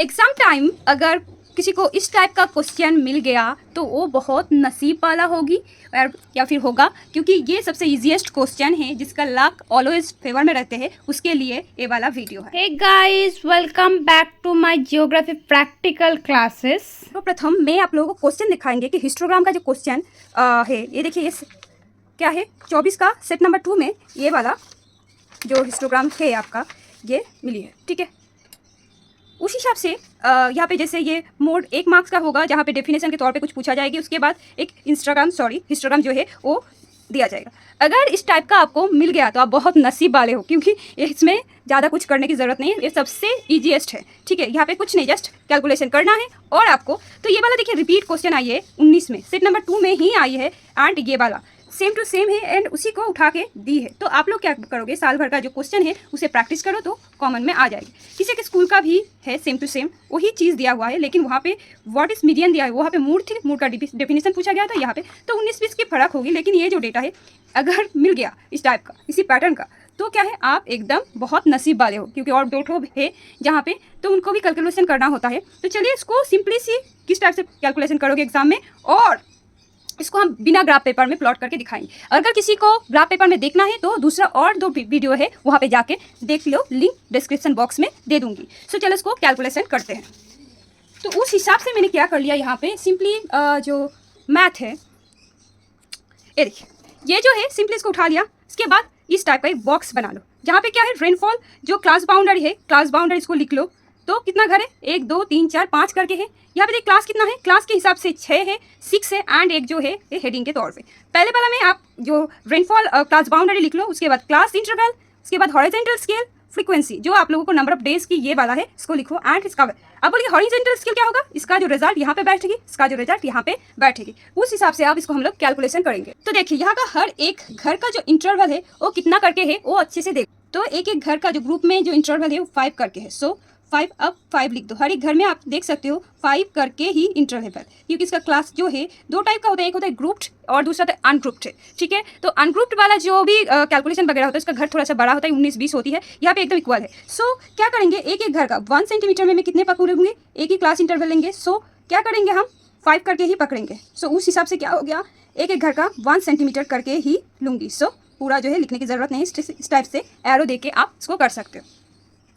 Exam time अगर किसी को इस टाइप का क्वेश्चन मिल गया तो वो बहुत नसीब वाला होगी और या फिर होगा, क्योंकि ये सबसे इजीएस्ट क्वेश्चन है जिसका लक ऑलवेज फेवर में रहते हैं, उसके लिए ये वाला वीडियो है। Hey guys, welcome back to my geography practical classes. तो प्रथम मैं आप लोगों को क्वेश्चन दिखाएंगे कि हिस्टोग्राम का जो क्वेश्चन है, ये देखिए, ये क्या है 24 का सेट नंबर 2 में ये वाला जो हिस्टोग्राम है आपका, ये मिली है। ठीक है, उस हिसाब से यहाँ पे जैसे ये मोड 1 मार्क्स का होगा, जहाँ पे डेफिनेशन के तौर पे कुछ पूछा जाएगी, उसके बाद एक हिस्टोग्राम जो है वो दिया जाएगा। अगर इस टाइप का आपको मिल गया तो आप बहुत नसीब वाले हो, क्योंकि इसमें ज़्यादा कुछ करने की ज़रूरत नहीं है, ये सबसे ईजीएस्ट है। ठीक है, यहाँ पे कुछ नहीं, जस्ट कैलकुलेशन करना है। और आपको तो ये वाला देखिए रिपीट क्वेश्चन आई है 19 में, सेट नंबर 2 में ही आई है, एंड ये वाला सेम टू सेम है एंड उसी को उठा के दी है। तो आप लोग क्या करोगे, साल भर का जो क्वेश्चन है उसे प्रैक्टिस करो तो कॉमन में आ जाएगी। किसी के स्कूल का भी है सेम टू सेम वही चीज़ दिया हुआ है, लेकिन वहाँ पे व्हाट इज मीडियन दिया है, वहाँ पे मूड थी, मूड का डेफिनेशन पूछा गया था, यहाँ पे तो 19-20 की फर्क होगी। लेकिन ये जो डेटा है अगर मिल गया इस टाइप का, इसी पैटर्न का, तो क्या है आप एकदम बहुत नसीब वाले हो, क्योंकि और 2 ठो है जहाँ पे तो उनको भी कैलकुलेशन करना होता है। तो चलिए इसको सिंपली सी किस टाइप से कैलकुलेशन करोगे एग्जाम में, और इसको हम बिना ग्राफ पेपर में प्लॉट करके दिखाएंगे। अगर किसी को ग्राफ पेपर में देखना है तो दूसरा और 2 वीडियो है, वहाँ पे जाके देख लो, लिंक डिस्क्रिप्शन बॉक्स में दे दूंगी। सो चलो इसको कैलकुलेशन करते हैं। तो उस हिसाब से मैंने क्या कर लिया, यहाँ पे सिंपली जो मैथ है, ये देखिए, ये जो है सिंपली इसको उठा लिया। इसके बाद इस टाइप का एक बॉक्स बना लो, जहाँ पे क्या है रेनफॉल जो क्लास बाउंड्री है, क्लास बाउंड्री इसको लिख लो। तो कितना घर है, 1 2 3 4 5 करके है। यहाँ पे देखिए क्लास कितना है, क्लास के हिसाब से 6 है, 6 है, एंड एक जो है ये हेडिंग के तौर पे। पहले वाला में आप जो रेनफॉल क्लास बाउंड्री लिख लो, उसके बाद क्लास इंटरवल, उसके बाद हॉरिजॉन्टल स्केल, फ्रीक्वेंसी जो आप लोगों को नंबर ऑफ डेज की ये वाला है इसको लिखो, एंड इसका अब बोलिए हॉरिजॉन्टल स्केल क्या होगा, इसका जो रिजल्ट यहाँ पे बैठेगी, इसका जो रिजल्ट यहाँ पे बैठेगी, उस हिसाब से आप इसको हम लोग कैलकुलेशन करेंगे। तो देखिए यहाँ का हर एक घर का जो इंटरवल है वो कितना करके है वो अच्छे से देखो। तो एक एक घर का जो ग्रुप में जो इंटरवल है वो 5 करके है। सो 5 अब 5 लिख दो, हर एक घर में आप देख सकते हो 5 करके ही इंटरवल है, क्योंकि इसका क्लास जो है 2 टाइप का होता है, एक होता है ग्रुप्ड और दूसरा होता है अनग्रुप्ड है। ठीक है, तो अनग्रुप्ड वाला जो भी कैलकुलेशन वगैरह होता है, इसका घर थोड़ा सा बड़ा होता है, 19-20 होती है, यहाँ पे एकदम इक्वल है। सो क्या करेंगे, एक एक घर का 1 सेंटीमीटर में मैं कितने पकड़ूंगी, एक ही क्लास इंटरवल लेंगे। सो क्या करेंगे हम 5 करके ही पकड़ेंगे। सो उस हिसाब से क्या हो गया, एक एक घर का 1 सेंटीमीटर करके ही लूँगी। सो पूरा जो है लिखने की ज़रूरत नहीं, इस टाइप से एरो दे के आप इसको कर सकते हो।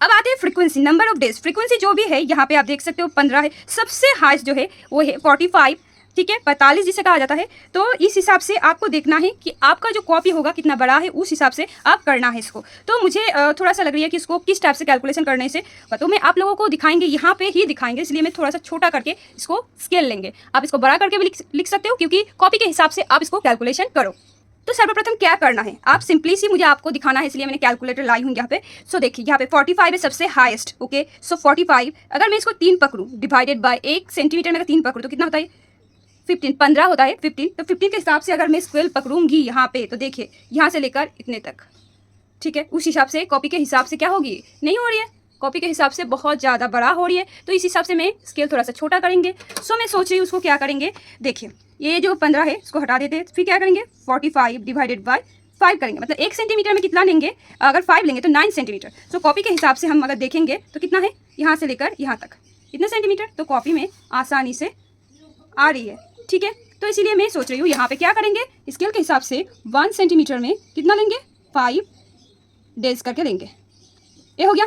अब आते हैं frequency, number of days. Frequency जो भी है यहाँ पे आप देख सकते हो 15 है, सबसे हाईएस्ट जो है वो है 45। ठीक है, 45 जिसे कहा जाता है। तो इस हिसाब से आपको देखना है कि आपका जो कॉपी होगा कितना बड़ा है, उस हिसाब से आप करना है इसको। तो मुझे थोड़ा सा लग रही है कि इसको किस टाइप से कैलकुलेशन करने से तो मैं आप लोगों को दिखाएंगे, यहाँ पे ही दिखाएंगे, इसलिए मैं थोड़ा सा छोटा करके इसको स्केल लेंगे। आप इसको बड़ा करके भी लिख सकते हो, क्योंकि कॉपी के हिसाब से आप इसको कैलकुलेशन करो। तो सर्वप्रथम क्या करना है, आप सिंपली सी मुझे आपको दिखाना है, इसलिए मैंने कैलकुलेटर लाई हूँ यहाँ पे। सो देखिए यहाँ पे 45 है सबसे हाईएस्ट। ओके, सो 45 अगर मैं इसको 3 पकड़ूँ डिवाइडेड बाय 1 सेंटीमीटर में अगर 3 पकड़ूँ तो कितना होता है, 15 होता है 15। तो 15 के हिसाब से अगर मैं स्केल पकड़ूंगी यहाँ पे, तो देखिए यहाँ से लेकर इतने तक। ठीक है, उस हिसाब से कॉपी के हिसाब से क्या होगी, नहीं हो रही है, कॉपी के हिसाब से बहुत ज़्यादा बड़ा हो रही है, तो इस हिसाब से मैं स्केल थोड़ा सा छोटा करेंगे। सो मैं सोच रही हूँ उसको क्या करेंगे, देखिए ये जो 15 है इसको हटा देते हैं, फिर क्या करेंगे 45 डिवाइडेड बाय 5 करेंगे, मतलब 1 सेंटीमीटर में कितना लेंगे, अगर 5 लेंगे तो 9 सेंटीमीटर। सो कॉपी के हिसाब से हम अगर देखेंगे तो कितना है, यहाँ से लेकर यहाँ तक इतने सेंटीमीटर, तो कॉपी में आसानी से आ रही है। ठीक है, तो इसीलिए मैं सोच रही हूँ यहाँ पे क्या करेंगे, स्केल के हिसाब से 1 सेंटीमीटर में कितना लेंगे, 5 डेज करके लेंगे। ये हो गया।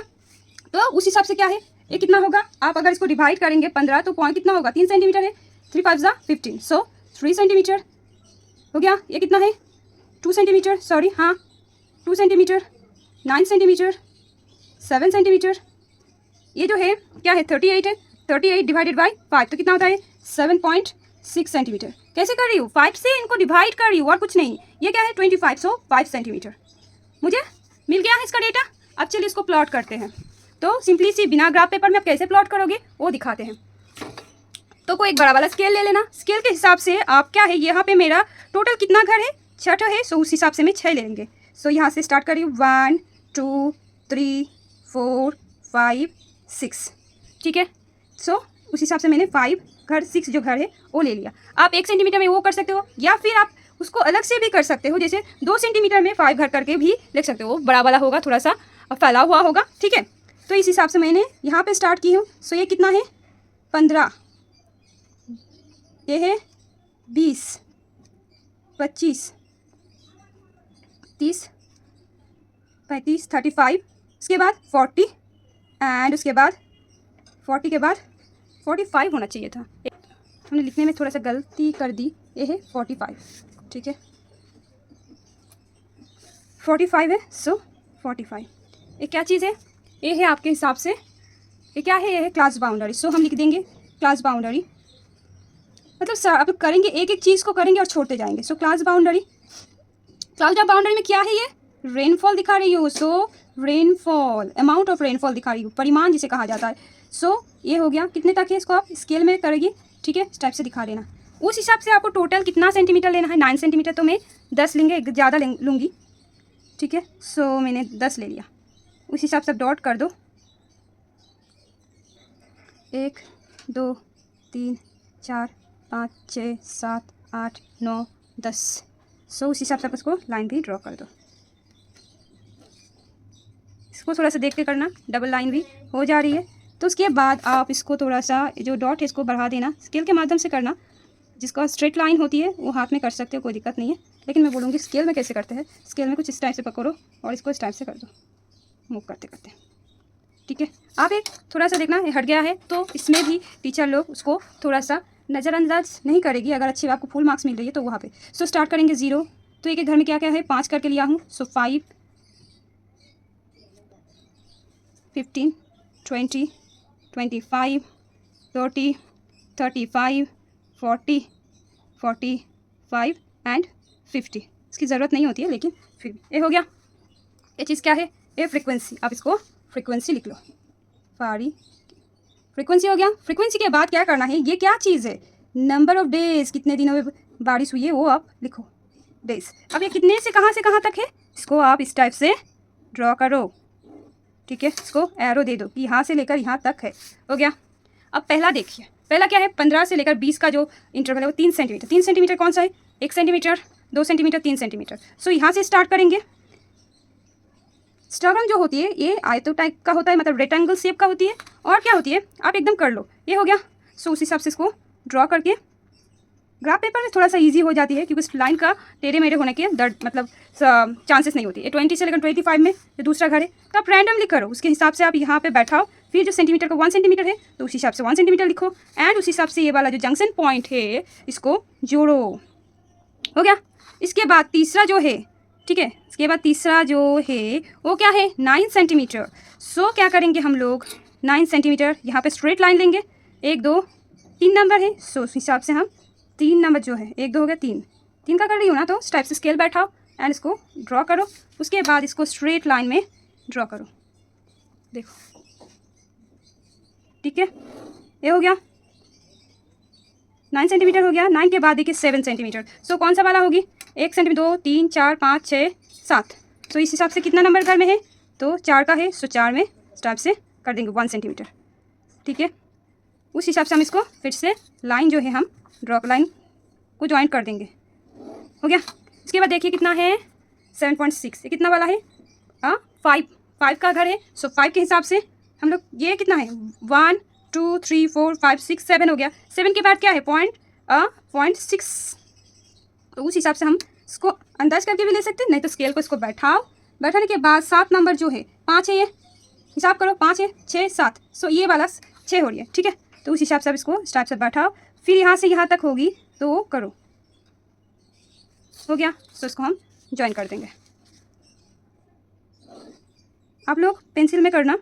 तो उस हिसाब से क्या है, ये कितना होगा, आप अगर इसको डिवाइड करेंगे 15 तो पॉइंट कितना होगा, 3 सेंटीमीटर है, 3 5 जा 15। सो 3 सेंटीमीटर हो गया। ये कितना है, 2 सेंटीमीटर, सॉरी हाँ 2 सेंटीमीटर, 9 सेंटीमीटर, 7 सेंटीमीटर, ये जो है क्या है 38 है, 38 डिवाइडेड बाई 5 तो कितना होता है 7.6 सेंटीमीटर। कैसे कर रही हूँ, 5 से इनको डिवाइड कर रही हूँ और कुछ नहीं। ये क्या है 25, सो 5 सेंटीमीटर मुझे मिल गया है इसका डेटा। अब चलिए इसको प्लॉट करते हैं। तो सिंपली सी बिना ग्राफ पेपर में आप कैसे प्लॉट करोगे वो दिखाते हैं। तो कोई एक बड़ा वाला स्केल ले लेना, स्केल के हिसाब से आप क्या है, यहाँ पे मेरा टोटल कितना घर है 6 है, सो उस हिसाब से मैं 6 ले लेंगे। सो यहाँ से स्टार्ट करिए 1 2 3 4 5 6। ठीक है, सो उस हिसाब से मैंने 5 घर 6 जो घर है वो ले लिया। आप 1 सेंटीमीटर में वो कर सकते हो, या फिर आप उसको अलग से भी कर सकते हो, जैसे 2 सेंटीमीटर में 5 घर करके भी लिख सकते हो, वो बड़ा वाला होगा, थोड़ा सा फैला हुआ होगा। ठीक है, तो इस हिसाब से मैंने यहाँ पे स्टार्ट की हूँ। सो ये कितना है 15, ये है 20, 25, 30, 35, 35, उसके बाद 40 एंड उसके बाद 40 के बाद 45 होना चाहिए था। हमने लिखने में थोड़ा सा गलती कर दी, ये है 45, ठीक है 45 है। सो 45 ये क्या चीज़ है, ये है आपके हिसाब से ये क्या है, ये है क्लास बाउंड्री। सो हम लिख देंगे क्लास बाउंड्री, मतलब आप करेंगे एक एक चीज़ को करेंगे और छोड़ते जाएंगे। सो क्लास बाउंड्री में क्या है, ये रेनफॉल दिखा रही हूँ। सो रेनफॉल, अमाउंट ऑफ रेनफॉल दिखा रही हूँ, परिमाण जिसे कहा जाता है। सो ये हो गया, कितने तक है इसको आप स्केल में करेंगे, ठीक है, इस टाइप से दिखा देना। उस हिसाब से आपको टोटल कितना सेंटीमीटर लेना है, 9 सेंटीमीटर, तो मैं 10 लेंगे, ज़्यादा लूँगी, ठीक है। सो मैंने 10 ले लिया, उस हिसाब से डॉट कर दो, 1 2 3 4 5 6 7 8 9 10। सो उस हिसाब से आप उसको लाइन भी ड्रॉ कर दो। इसको थोड़ा सा देख के करना, डबल लाइन भी हो जा रही है। तो उसके बाद आप इसको थोड़ा सा जो डॉट है इसको बढ़ा देना, स्केल के माध्यम से करना। जिसका स्ट्रेट लाइन होती है वो हाथ में कर सकते हो, कोई दिक्कत नहीं है, लेकिन मैं बोलूँगी स्केल में कैसे करते हैं। स्केल में कुछ इस टाइप से पकड़ो और इसको इस टाइप से कर दो, मूव करते करते, ठीक है। आप एक थोड़ा सा देखना हट गया है, तो इसमें भी टीचर लोग उसको थोड़ा सा नज़रअंदाज नहीं करेगी। अगर अच्छी आपको फुल मार्क्स मिल रही है तो वहाँ पे सो स्टार्ट करेंगे 0। तो एक एक घर में क्या क्या है, 5 करके लिया हूँ। सो 5 15 20 25 30 35 40 45 एंड 50। इसकी ज़रूरत नहीं होती है, लेकिन फिर भी ये हो गया। ये चीज़ क्या है, ये फ्रीक्वेंसी, आप इसको फ्रीक्वेंसी लिख लो, फारी फ्रीक्वेंसी हो गया। फ्रीक्वेंसी के बाद क्या करना है, ये क्या चीज़ है, नंबर ऑफ डेज, कितने दिनों में बारिश हुई है वो आप लिखो, डेज। अब ये कितने से कहाँ तक है, इसको आप इस टाइप से ड्रॉ करो, ठीक है। इसको एरो दे दो कि यहाँ से लेकर यहाँ तक है, हो गया। अब पहला देखिए, पहला क्या है, 15 से लेकर 20 का जो इंटरवल है वो 3 सेंटीमीटर। 3 सेंटीमीटर कौन सा है, 1 सेंटीमीटर, 2 सेंटीमीटर, 3 सेंटीमीटर। सो यहाँ से स्टार्ट करेंगे। स्टर्गम जो होती है ये आयतो टाइप का होता है, मतलब रेक्टेंगल शेप का होती है। और क्या होती है आप एकदम कर लो, ये हो गया। सो उस हिसाब से इसको ड्रॉ करके, ग्राफ पेपर में थोड़ा सा इजी हो जाती है क्योंकि इस लाइन का टेढ़े मेढ़े होने के दर्द मतलब चांसेस नहीं होती है। 20 से लेकर 25 में जो दूसरा घर है तो आप रैंडमली करो, उसके हिसाब से आप यहाँ पे बैठाओ। फिर जो सेंटीमीटर का 1 सेंटीमीटर है तो उस हिसाब से 1 सेंटीमीटर लिखो एंड उस हिसाब से ये वाला जो जंक्शन पॉइंट है इसको जोड़ो, हो गया। इसके बाद तीसरा जो है, ठीक है, इसके बाद तीसरा जो है वो क्या है, 9 सेंटीमीटर। सो क्या करेंगे हम लोग, 9 सेंटीमीटर यहाँ पे स्ट्रेट लाइन लेंगे, 1 2 3 नंबर है। सो उस हिसाब से हम 3 नंबर जो है, 1 2 हो गया, 3 का कर रही हूँ ना, तो इस टाइप से स्केल बैठाओ एंड इसको ड्रॉ करो। उसके बाद इसको स्ट्रेट लाइन में ड्रॉ करो, देखो, ठीक है, ये हो गया 9 सेंटीमीटर हो गया। 9 के बाद देखिए 7 सेंटीमीटर। सो कौन सा वाला होगी, 1 सेंटीमीटर, 2 3 4 5 6 7। तो इस हिसाब से कितना नंबर घर में है, तो 4 का है। सो 4 में इस टाइप से कर देंगे 1 सेंटीमीटर, ठीक है। उस हिसाब से हम इसको फिर से लाइन जो है हम ड्रॉप लाइन को ज्वाइन कर देंगे, हो गया। इसके बाद देखिए कितना है, 7.6। ये कितना वाला है, 5 का घर है। सो 5 के हिसाब से हम लोग, ये कितना है, 1 2 3 4 5 6 7 हो गया। 7 के बाद क्या है, 0.6। तो उस हिसाब से हम इसको अंदाज करके भी ले सकते हैं, नहीं तो स्केल को इसको बैठाओ। बैठाने के बाद 7 नंबर जो है, 5 है, ये हिसाब करो, 5 है 6 7। सो ये वाला 6 हो रही है, ठीक है। तो उस हिसाब से आप इसको इस टाइप से बैठाओ। फिर यहाँ से यहाँ तक होगी तो वो करो, हो गया। तो इसको हम ज्वाइन कर देंगे। आप लोग पेंसिल में करना,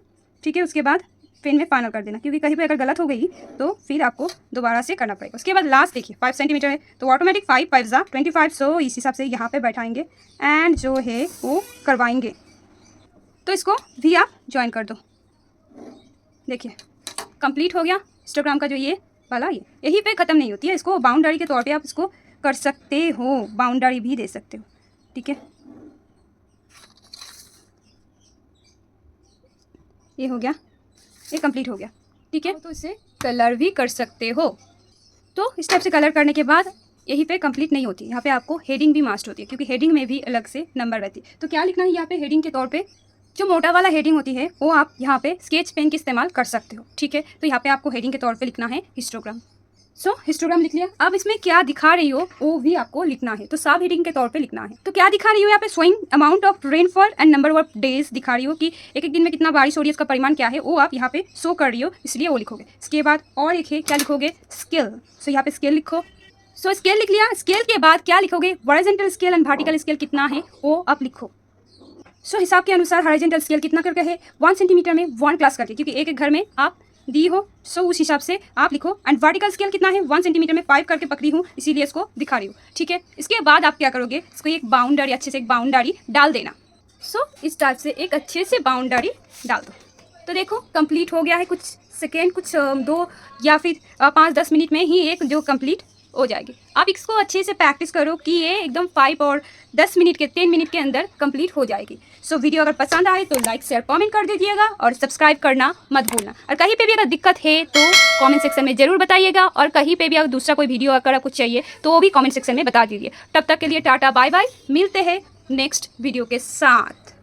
ठीक है, उसके बाद पेन में फाइनल कर देना, क्योंकि कहीं पे अगर गलत हो गई तो फिर आपको दोबारा से करना पड़ेगा। उसके बाद लास्ट देखिए 5 सेंटीमीटर है तो ऑटोमेटिक 5 5 जा 25। सो इस हिसाब से यहाँ पे बैठाएंगे एंड जो है वो करवाएंगे। तो इसको भी आप ज्वाइन कर दो, देखिए कंप्लीट हो गया। हिस्टोग्राम का जो ये वाला, ये यहीं पे ख़त्म नहीं होती है, इसको बाउंड्री के तौर पे आप इसको कर सकते हो, बाउंड्री भी दे सकते हो, ठीक है। ये हो गया, ये कंप्लीट हो गया, ठीक है। तो इसे कलर भी कर सकते हो। तो इस टाइप से कलर करने के बाद यहीं पे कंप्लीट नहीं होती, यहाँ पे आपको हेडिंग भी मास्ट होती है, क्योंकि हेडिंग में भी अलग से नंबर रहती है। तो क्या लिखना है यहाँ पे हेडिंग के तौर पे, जो मोटा वाला हेडिंग होती है वो आप यहाँ पे स्केच पेन का इस्तेमाल कर सकते हो, ठीक है। तो यहाँ पे आपको हेडिंग के तौर पे लिखना है हिस्टोग्राम। सो हिस्टोग्राम लिख लिया। अब इसमें क्या दिखा रही हो वो भी आपको लिखना है, तो सब हेडिंग के तौर पे लिखना है। तो क्या दिखा रही हो यहाँ पे, showing amount of rainfall and number of days दिखा रही हो कि एक एक दिन में कितना बारिश हो रही है, इसका परिमाण क्या है, वो आप यहाँ पे शो कर रही हो, इसलिए वो लिखोगे। इसके बाद और लिखे क्या लिखोगे, स्केल। सो यहाँ पे स्केल लिखो। सो स्केल लिख लिया। स्केल के बाद क्या लिखोगे, horizontal scale and vertical scale कितना है वो आप लिखो। सो हिसाब के अनुसार हॉरिजॉन्टल स्केल कितना करके है, 1 सेंटीमीटर में 1 क्लास करके, क्योंकि एक एक घर में आप दी हो। सो उस हिसाब से आप लिखो। एंड वर्टिकल स्केल कितना है, 1 सेंटीमीटर में 5 करके पकड़ी हूँ, इसीलिए इसको दिखा रही हूँ, ठीक है। इसके बाद आप क्या करोगे, इसको एक बाउंड्री, अच्छे से एक बाउंड्री डाल देना। सो इस टाइप से एक अच्छे से बाउंड्री डाल दो। तो देखो कंप्लीट हो गया है, कुछ सेकेंड, कुछ 2 या फिर 5-10 मिनट में ही एक जो कंप्लीट हो जाएगी। आप इसको अच्छे से प्रैक्टिस करो कि ये एकदम 5 और 10 मिनट के 10 मिनट के अंदर कंप्लीट हो जाएगी। सो वीडियो अगर पसंद आए तो लाइक शेयर कमेंट कर दीजिएगा और सब्सक्राइब करना मत भूलना। और कहीं पे भी अगर दिक्कत है तो कमेंट सेक्शन में ज़रूर बताइएगा, और कहीं पे भी अगर दूसरा कोई वीडियो अगर कुछ चाहिए तो वो भी कमेंट सेक्शन में बता दीजिए। तब तक के लिए टाटा बाय बाय, मिलते हैं नेक्स्ट वीडियो के साथ।